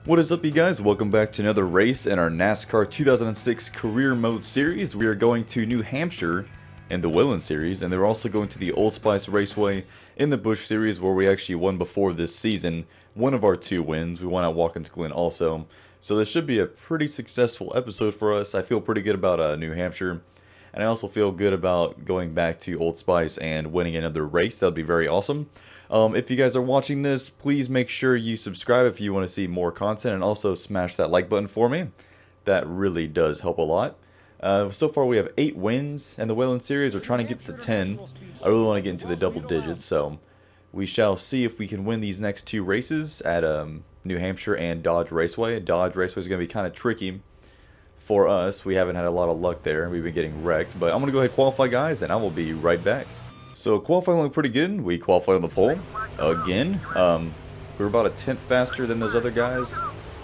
What is up, you guys? Welcome back to another race in our NASCAR 2006 Career Mode Series. We are going to New Hampshire in the Whelen Series, and they're also going to the Old Spice Raceway in the Busch Series, where we actually won before this season. One of our two wins. We won at Watkins Glen also. So this should be a pretty successful episode for us. I feel pretty good about New Hampshire, and I also feel good about going back to Old Spice and winning another race. That would be very awesome. If you guys are watching this, please make sure you subscribe if you want to see more content, and also smash that like button for me. That really does help a lot. So far we have 8 wins in the Whelen Series. We're trying to get to 10. I really want to get into the double digits, so we shall see if we can win these next 2 races at New Hampshire and Dodge Raceway. Dodge Raceway is going to be kind of tricky for us. We haven't had a lot of luck there. We've been getting wrecked, but I'm going to go ahead and qualify, guys, and I will be right back. So qualifying looked pretty good. We qualified on the pole again. We were about a 10th faster than those other guys,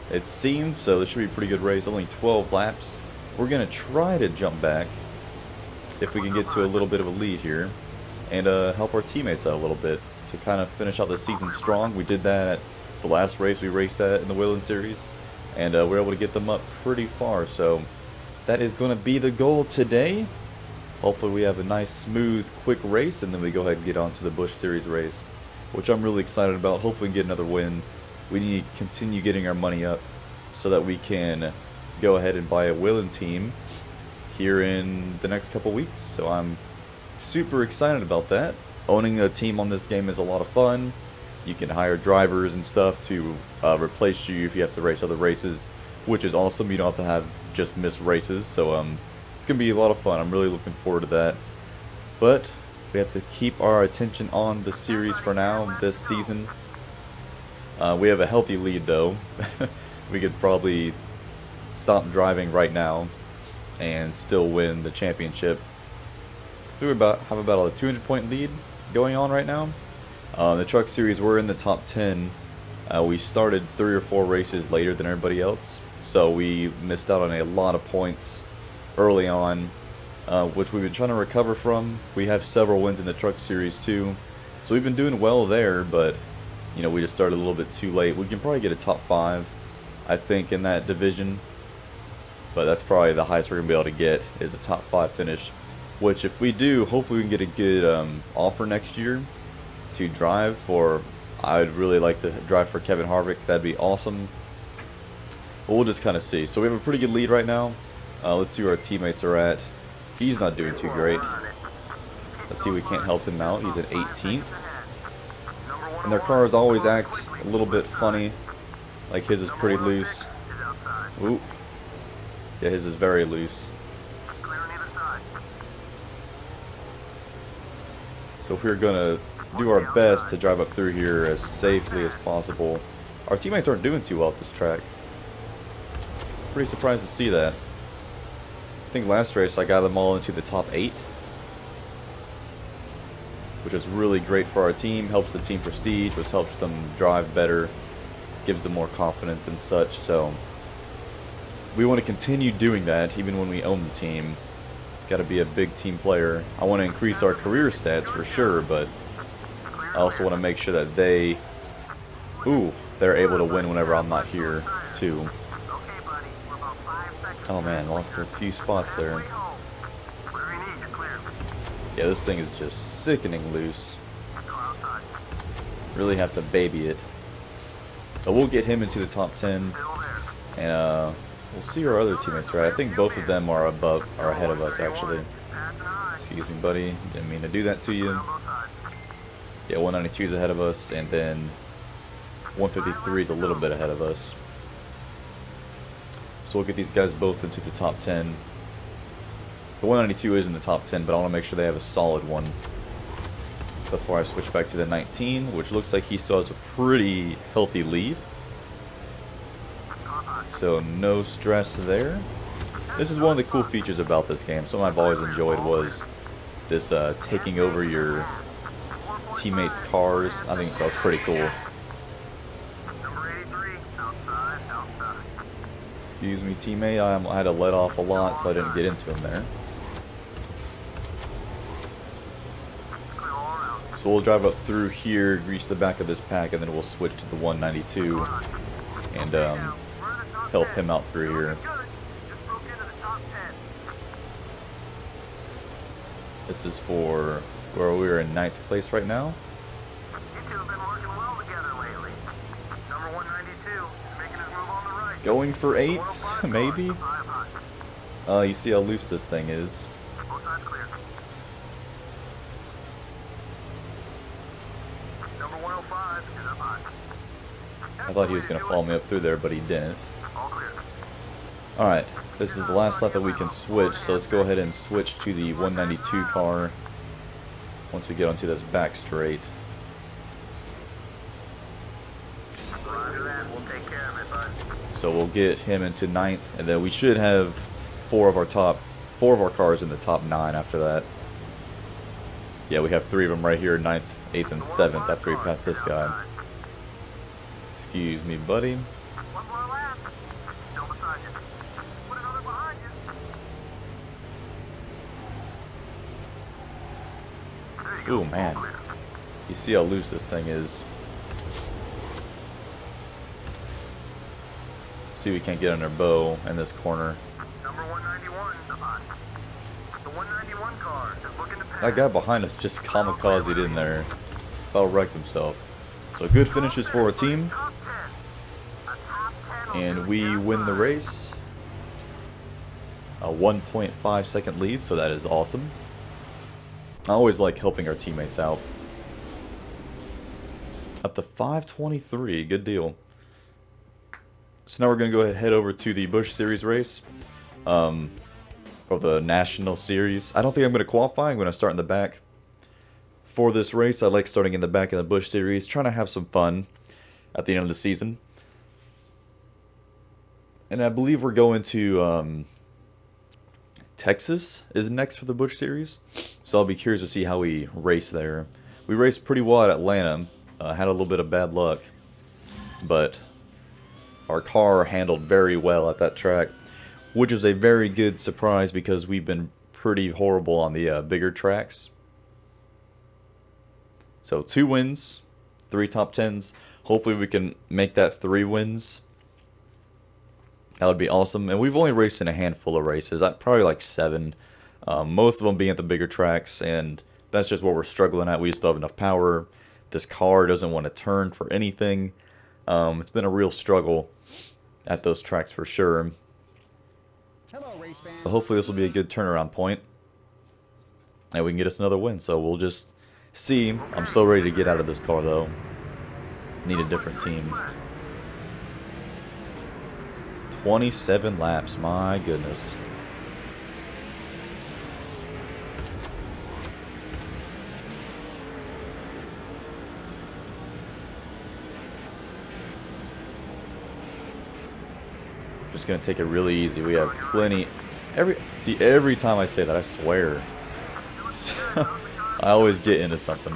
it seemed, so this should be a pretty good race. Only 12 laps. We're going to try to jump back if we can get to a little bit of a lead here and help our teammates out a little bit to kind of finish out the season strong. We did that at the last race we raced at in the Whelen Series, and we were able to get them up pretty far, so that is going to be the goal today. Hopefully we have a nice, smooth, quick race, and then we go ahead and get on to the Busch Series race, which I'm really excited about. Hopefully we can get another win. We need to continue getting our money up so that we can go ahead and buy a Whelen team here in the next couple weeks. So I'm super excited about that. Owning a team on this game is a lot of fun. You can hire drivers and stuff to replace you if you have to race other races, which is awesome. You don't have to have just missed races, so it's going to be a lot of fun. I'm really looking forward to that. But we have to keep our attention on the series for now, this season. We have a healthy lead, though. We could probably stop driving right now and still win the championship. We have about a 200-point lead going on right now. The truck series, we're in the top 10. We started 3 or 4 races later than everybody else, so we missed out on a lot of points early on, which we've been trying to recover from. We have several wins in the truck series too, so we've been doing well there, but you know, we just started a little bit too late. We can probably get a top 5, I think, in that division, but that's probably the highest we're gonna be able to get is a top 5 finish, which if we do, hopefully we can get a good offer next year to drive for. I'd really like to drive for Kevin Harvick. That'd be awesome, but we'll just kind of see. So we have a pretty good lead right now. Let's see where our teammates are at. He's not doing too great. Let's see if we can't help him out. He's at 18th. And their cars always act a little bit funny. Like his is pretty loose. Ooh. Yeah, his is very loose. So we're going to do our best to drive up through here as safely as possible. Our teammates aren't doing too well at this track. Pretty surprised to see that. I think last race I got them all into the top 8, which is really great for our team. Helps the team prestige, which helps them drive better, gives them more confidence and such. So we want to continue doing that even when we own the team. Got to be a big team player. I want to increase our career stats for sure, but I also want to make sure that they're able to win whenever I'm not here too. Oh man, lost a few spots there. Yeah, this thing is just sickening loose. Really have to baby it. But we'll get him into the top 10, and we'll see where our other teammates are at. I think both of them are ahead of us actually. Excuse me, buddy. Didn't mean to do that to you. Yeah, 192 is ahead of us, and then 153 is a little bit ahead of us. So we'll get these guys both into the top 10. The 192 is in the top 10, but I want to make sure they have a solid one before I switch back to the 19, which looks like he still has a pretty healthy lead. So no stress there. This is one of the cool features about this game. Something I've always enjoyed was this taking over your teammates' cars. I think that was pretty cool. Excuse me, teammate. I had to let off a lot, so I didn't get into him there. So we'll drive up through here, reach the back of this pack, and then we'll switch to the 192 and help him out through here. This is for where we're in 9th place right now. Going for 8th, maybe? You see how loose this thing is. I thought he was going to follow me up through there, but he didn't. Alright, this is the last lap that we can switch, so let's go ahead and switch to the 192 car once we get onto this back straight. So we'll get him into 9th, and then we should have four of our cars in the top 9 after that. Yeah, we have 3 of them right here, 9th, 8th, and 7th after we pass this guy. Excuse me, buddy. Ooh, man. You see how loose this thing is. See, we can't get under bow in this corner. Number 191. The 191 car is looking to pass. That guy behind us just kamikazed in there. About wrecked himself. So good finishes for our team. And we win the race. A 1.5 second lead, so that is awesome. I always like helping our teammates out. Up to 523, good deal. So now we're going to go ahead and head over to the Busch Series race. For the National Series. I don't think I'm going to qualify. I'm going to start in the back. For this race, I like starting in the back of the Busch Series. Trying to have some fun at the end of the season. And I believe we're going to Texas is next for the Busch Series. So I'll be curious to see how we race there. We raced pretty well at Atlanta. Had a little bit of bad luck. But our car handled very well at that track, which is a very good surprise because we've been pretty horrible on the bigger tracks. So 2 wins, 3 top 10s. Hopefully we can make that 3 wins. That would be awesome. And we've only raced in a handful of races, probably like 7. Most of them being at the bigger tracks, and that's just what we're struggling at. We just don't have enough power. This car doesn't want to turn for anything. It's been a real struggle at those tracks for sure. But hopefully this will be a good turnaround point, and we can get us another win. So we'll just see. I'm so ready to get out of this car though. Need a different team. 27 laps, my goodness. Just gonna take it really easy. We have plenty. Every time I say that, I swear. I always get into something.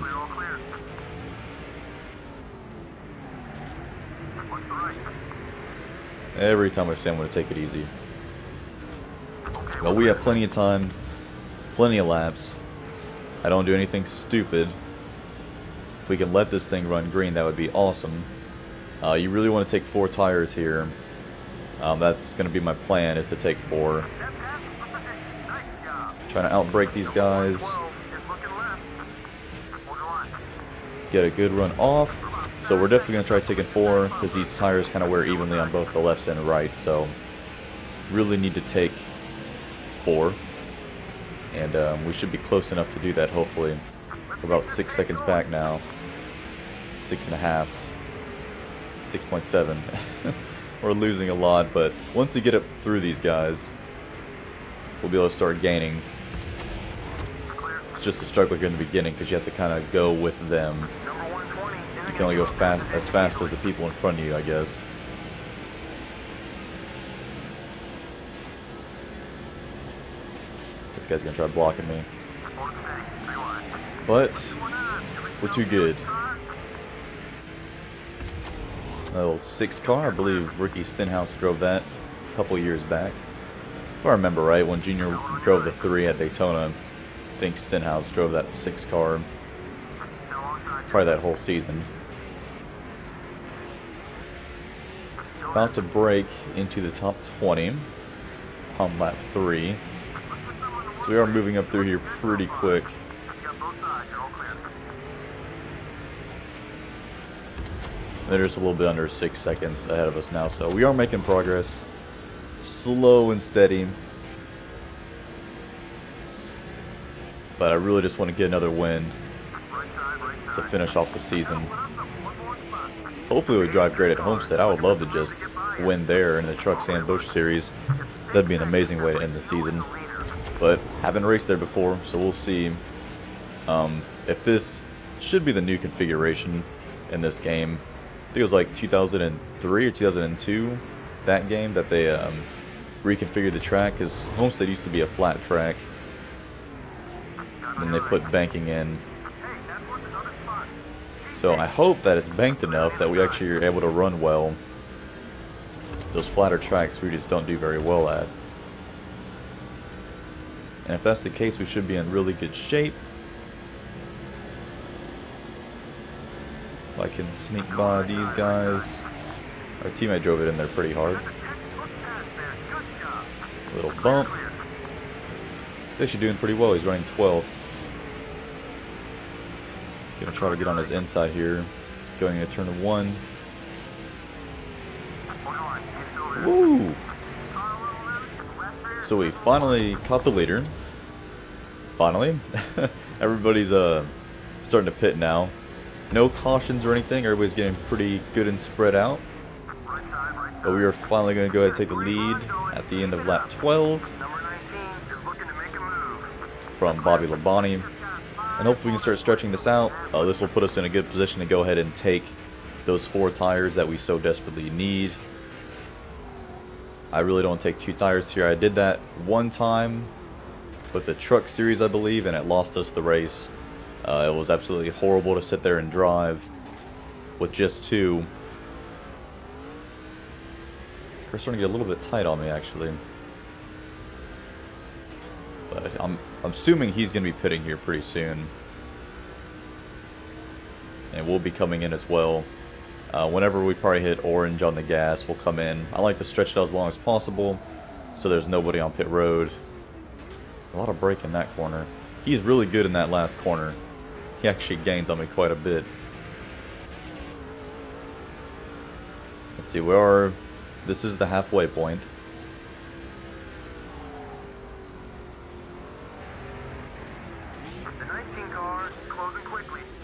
Every time I say I'm gonna take it easy. But we have plenty of time, plenty of laps. I don't do anything stupid. If we can let this thing run green, that would be awesome. You really want to take 4 tires here. That's going to be my plan, is to take 4. Trying to outbrake these guys. Get a good run off. So we're definitely going to try taking 4, because these tires kind of wear evenly on both the left and right. So really need to take 4. And we should be close enough to do that, hopefully. We're about 6 seconds back now. 6.5. 6.7. We're losing a lot, but once we get up through these guys, we'll be able to start gaining. It's just a struggle here in the beginning because you have to kind of go with them. You can only go as fast as the people in front of you, I guess. This guy's gonna try blocking me, but we're too good. Little 6 car, I believe Ricky Stenhouse drove that a couple years back. If I remember right, when Junior drove the 3 at Daytona, I think Stenhouse drove that 6 car. Probably that whole season. About to break into the top 20 on lap 3. So we are moving up through here pretty quick. They're just a little bit under 6 seconds ahead of us now, so we are making progress. Slow and steady. But I really just want to get another win to finish off the season. Hopefully we drive great at Homestead. I would love to just win there in the Trucks and Busch series. That'd be an amazing way to end the season. But haven't raced there before, so we'll see if this should be the new configuration in this game. I think it was like 2003 or 2002, that game, that they reconfigured the track, because Homestead used to be a flat track. And then they put banking in. So I hope that it's banked enough that we actually are able to run well. Those flatter tracks we just don't do very well at. And if that's the case, we should be in really good shape. If I can sneak by these guys. Our teammate drove it in there pretty hard. Little bump. He's actually doing pretty well. He's running 12th. Gonna try to get on his inside here. Going into turn 1. Woo! So we finally caught the leader. Finally. Everybody's starting to pit now. No cautions or anything. Everybody's getting pretty good and spread out. But we are finally going to go ahead and take the lead at the end of lap 12 from Bobby Labonte. And hopefully we can start stretching this out. This will put us in a good position to go ahead and take those 4 tires that we so desperately need. I really don't take 2 tires here. I did that one time with the Truck Series, I believe, and it lost us the race. It was absolutely horrible to sit there and drive with just 2. They're starting to get a little bit tight on me, actually. But I'm assuming he's going to be pitting here pretty soon. And we'll be coming in as well. Whenever we probably hit orange on the gas, we'll come in. I like to stretch it out as long as possible so there's nobody on pit road. A lot of brake in that corner. He's really good in that last corner. He actually gains on me quite a bit. Let's see, this is the halfway point.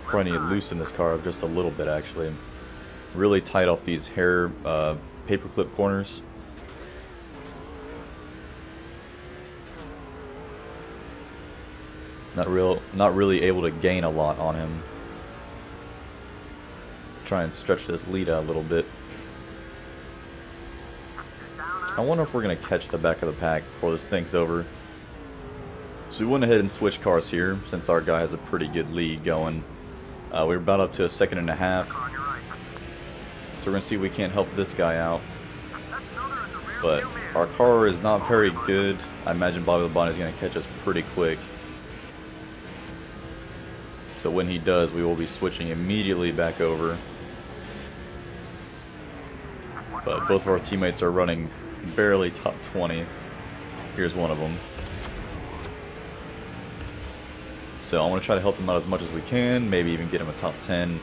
Probably need to loosen this car up just a little bit, actually. Really tight off these hair paperclip corners. Not really able to gain a lot on him. Try and stretch this lead out a little bit. I wonder if we're going to catch the back of the pack before this thing's over. So we went ahead and switched cars here since our guy has a pretty good lead going. We're about up to a 1.5 seconds. So we're going to see if we can't help this guy out. But our car is not very good. I imagine Bobby Labonte is going to catch us pretty quick. So when he does, we will be switching immediately back over. But both of our teammates are running barely top 20. Here's one of them. So I want to try to help them out as much as we can. Maybe even get him a top 10,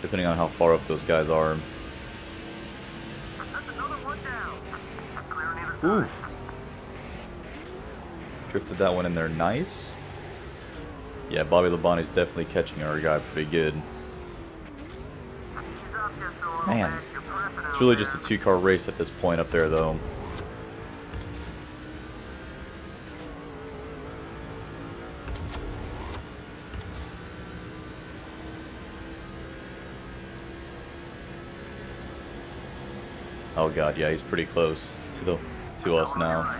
depending on how far up those guys are. Oof. Drifted that one in there nice. Yeah, Bobby Labonte's definitely catching our guy pretty good. Man, it's really just a 2-car race at this point up there, though. Oh god, yeah, he's pretty close to us now.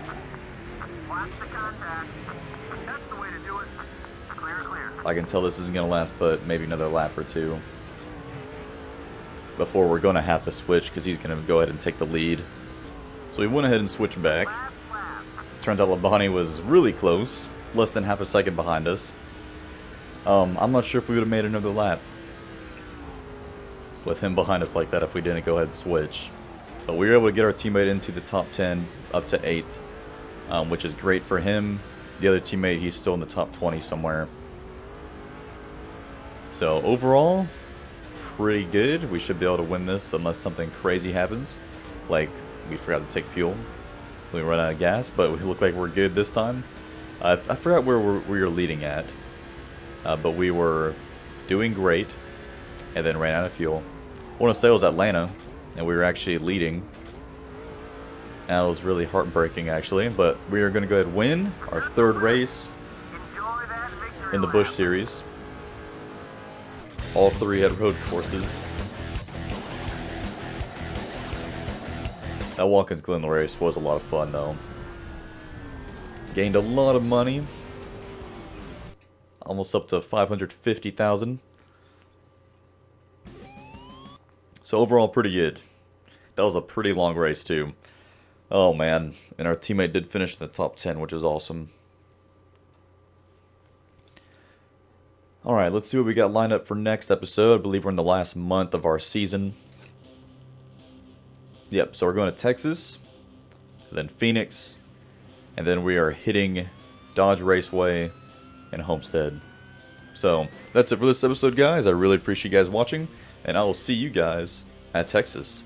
I can tell this isn't going to last but maybe another lap or 2 before we're going to have to switch, because he's going to go ahead and take the lead. So we went ahead and switched back. Turns out Labonte was really close, less than half a second behind us. I'm not sure if we would have made another lap with him behind us like that if we didn't go ahead and switch. But we were able to get our teammate into the top 10, up to 8th, which is great for him. The other teammate, he's still in the top 20 somewhere. So overall, pretty good. We should be able to win this unless something crazy happens. Like, we forgot to take fuel. We run out of gas, but we look like we're good this time. I forgot where we were leading at. But we were doing great, and then ran out of fuel. I want to say it was Atlanta, and we were actually leading. That was really heartbreaking, actually. But we are going to go ahead and win our 3rd race in the Busch Series. All 3 had road courses. That Watkins Glen race was a lot of fun, though. Gained a lot of money. Almost up to 550,000. So overall, pretty good. That was a pretty long race, too. Oh, man. And our teammate did finish in the top 10, which is awesome. Alright, let's see what we got lined up for next episode. I believe we're in the last month of our season. Yep, so we're going to Texas, then Phoenix, and then we are hitting Dodge Raceway and Homestead. So, that's it for this episode, guys. I really appreciate you guys watching, and I will see you guys at Texas.